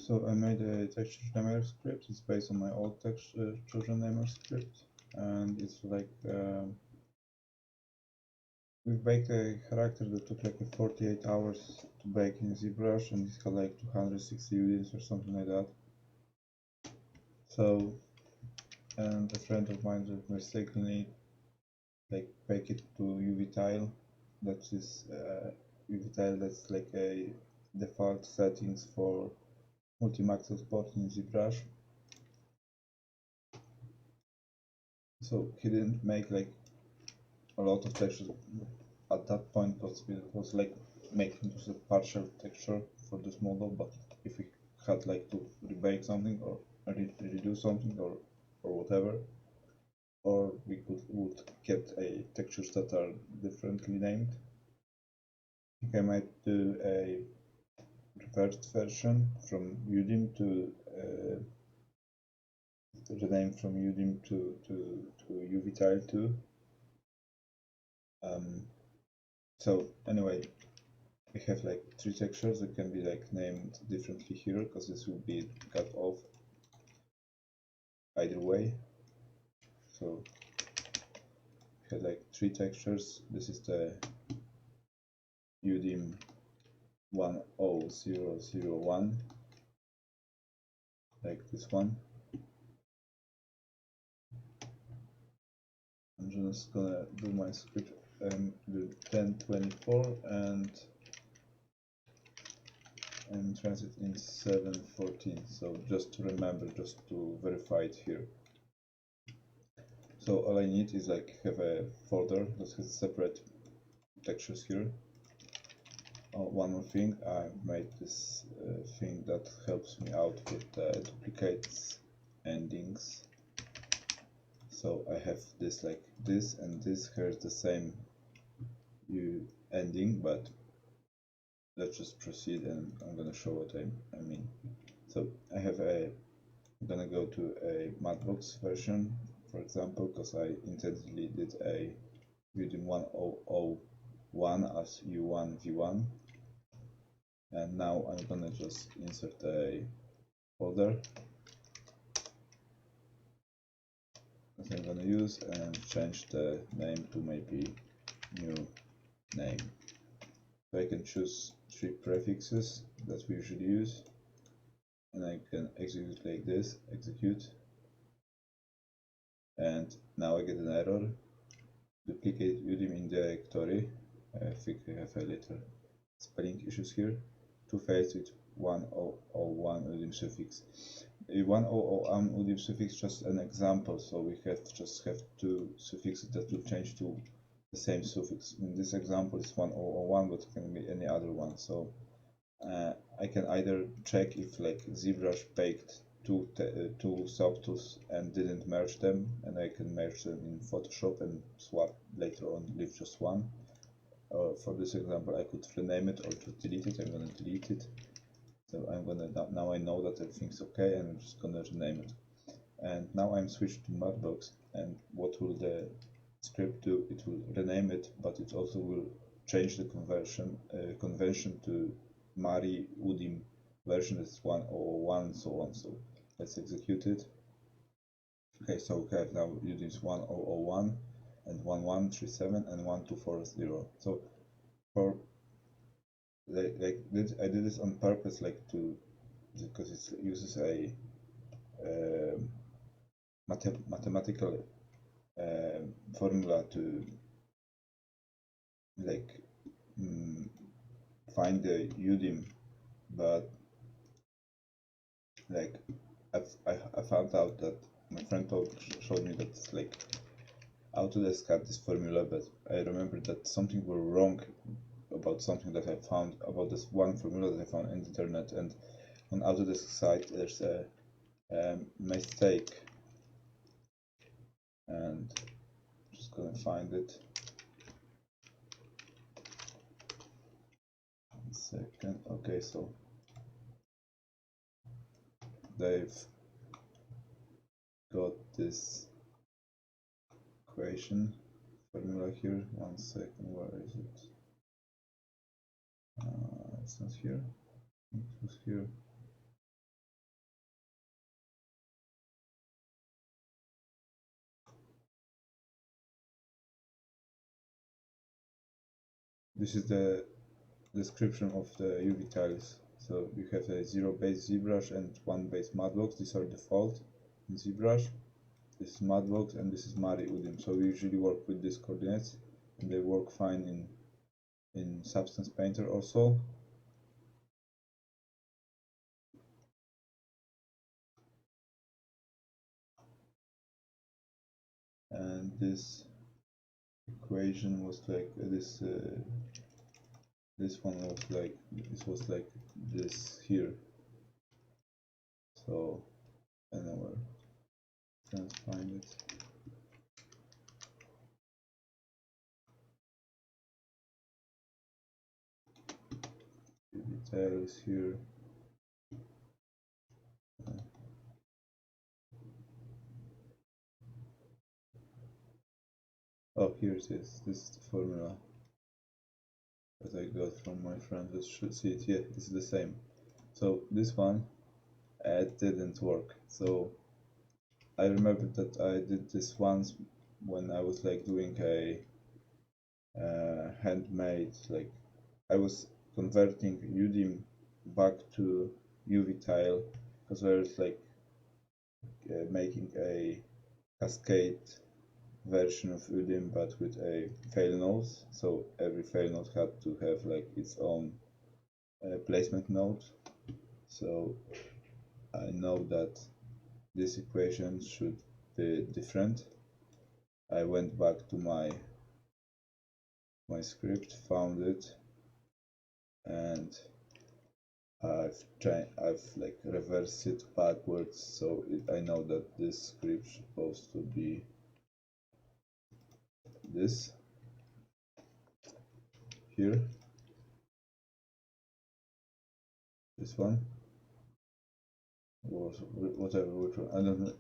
So I made a texture ranemer script. It's based on my old texture ranemer script, and it's like we baked a character that took like 48 hours to bake in Zbrush, and it had like 260 UDIMs or something like that. So, and a friend of mine just mistakenly like bake it to UVTILE. That is UVTILE. That's like a default settings for multi-max export in Zbrush. So he didn't make like a lot of textures at that point, possibly it was like making just a partial texture for this model, but if we had like to rebake something or redo something or whatever, or we would get a textures that are differently named. I think I might do a reversed version from UDIM to rename from UDIM to UVTILE 2. So anyway, we have like 3 textures that can be like named differently here, because this will be cut off either way. So we have like 3 textures. This is the UDIM 10001, like this one. I'm just gonna do my script and do 1024 and transit in 714. So just to remember, just to verify it here. So all I need is like have a folder that has separate textures here. One more thing, I made this thing that helps me out with duplicates endings. So I have this like this, and this has the same ending, but let's just proceed and I'm gonna show what I mean. So I have I'm gonna go to a Matbox version, for example, because I intentionally did a UDIM 1001 as U1v1, and now I'm gonna just insert a folder that I'm gonna use and change the name to maybe new name. So I can choose 3 prefixes that we usually use, and I can execute like this, execute, and now I get an error. Duplicate UDIM in directory. I think I have a little spelling issues here. 2 files with 1001 UDIM suffix. 1001 UDIM suffix just an example, so we just have 2 suffixes that will change to the same suffix. In this example it's 1001, but it can be any other one. So I can either check if like Zbrush baked two subtools and didn't merge them, and I can merge them in Photoshop and swap later on, leave just one. For this example, I could rename it or just delete it. I'm gonna delete it. So I'm gonna now I know that everything's okay, and I'm just gonna rename it. And now I'm switched to Matbox, and what will the script do? It will rename it, but it also will change the convention to Mari UDIM version is 101 and so on. So let's execute it. Okay, so we have now UDIMs 1001 and 1137 and 1240. So for I did this on purpose, like because it uses a mathematical formula to like find the UDIM, but like I found out that my friend showed me that it's like Autodesk had this formula, but I remember that something were wrong about something that I found about this one formula that I found on the internet, and on Autodesk site there's a mistake, and I'm just gonna find it. One second. Okay, so they've got this equation formula here. One second, where is it? It's not here. It was here. this is the description of the UV tiles. So you have a 0 base ZBrush and 1 base Madbox. These are default in ZBrush. This is Madbox and this is Mari UDIM. So we usually work with these coordinates, and they work fine in Substance Painter also. And this equation was like this one was like this here. So I don't know where let's find it. UVTILE is here. Oh, here it is. This is the formula that I got from my friend. Let's see it. Yeah, this is the same. So this one didn't work. So I remember that I did this once when I was like doing a handmade, like I was converting UDIM back to UVTILE because I was like making a cascade version of UDIM but with a fail node. So every fail node had to have like its own placement node. So I know that this equation should be different. I went back to my script, found it, and I've like reversed it backwards, so I know that this script is supposed to be this here, this one, or whatever, which one, I don't know.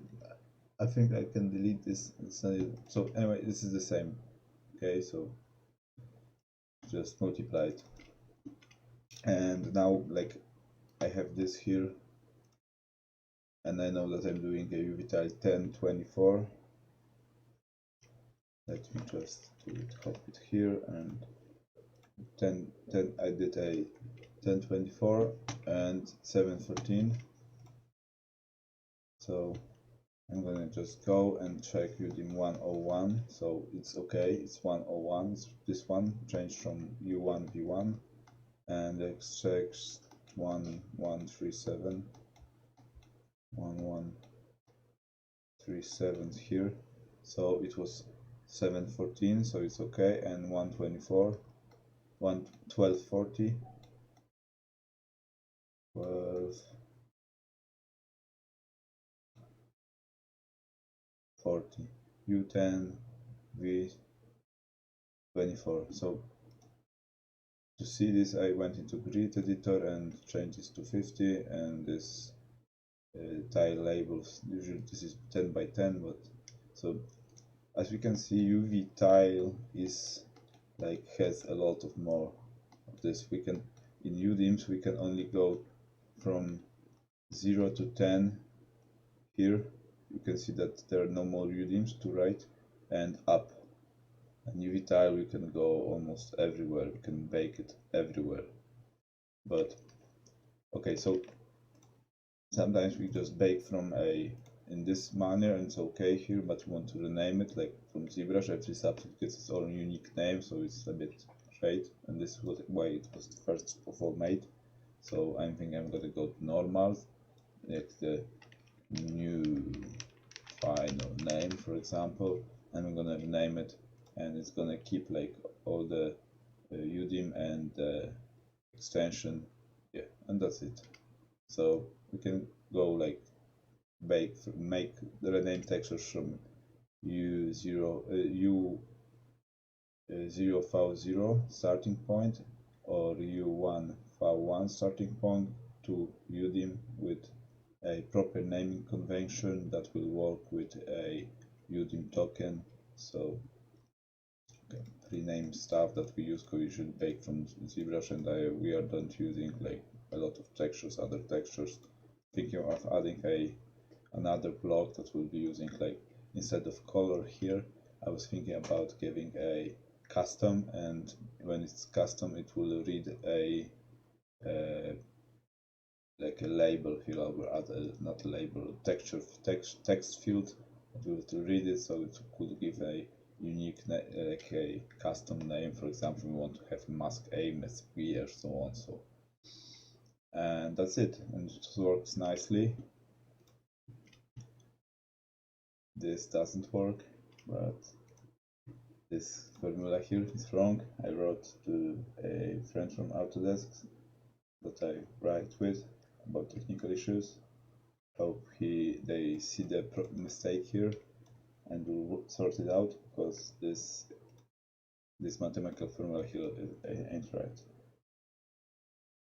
I think I can delete this. So anyway, this is the same. Okay, so just multiply it, and now like I have this here, and I know that I'm doing a UVTILE 1024. Let me just do it, copy it here, and 10 I did a 1024 and 714. So I'm gonna just go and check UDIM 101. So it's okay, it's 101. It's this one changed from U1 V1, and let's check 1137 1137 here. So it was 714, so it's okay, and 124 1240 1240 U10 V24. So to see this, I went into grid editor and changed this to 50, and this tile labels, usually this is 10 by 10, but so as we can see, UV tile is like has a lot of more of this. We can in UDIMs we can only go from 0 to 10 here. You can see that there are no more UDIMs to write, and up. And UVTILE we can go almost everywhere. We can bake it everywhere. But okay, so sometimes we just bake from in this manner, and it's okay here, but we want to rename it, like from Zbrush. Every subject gets its own unique name, so it's a bit shade, and this is why it was first of all made. So I think I'm gonna go to normal, like the new final name, for example, and I'm gonna rename it, and it's gonna keep like all the UDIM and extension, yeah, and that's it. So we can go like make the rename textures from U0 0 starting point or U1 1 starting point to UDIM with a proper naming convention that will work with a UDIM token. So okay, rename stuff that we use usually bake from Zbrush, and we are not using like a lot of textures, other textures. Thinking of adding another block that will be using like instead of color here, I was thinking about giving a custom, and when it's custom it will read a like a label here. I will add not a label, text field. It will to read it, so it could give a unique like a custom name. For example, we want to have mask aim as P or so on. So, and that's it, and it works nicely. This doesn't work, but this formula here is wrong. I wrote to a friend from Autodesk that I write with about technical issues. Hope they see the mistake here and will sort it out, because this mathematical formula here ain't right.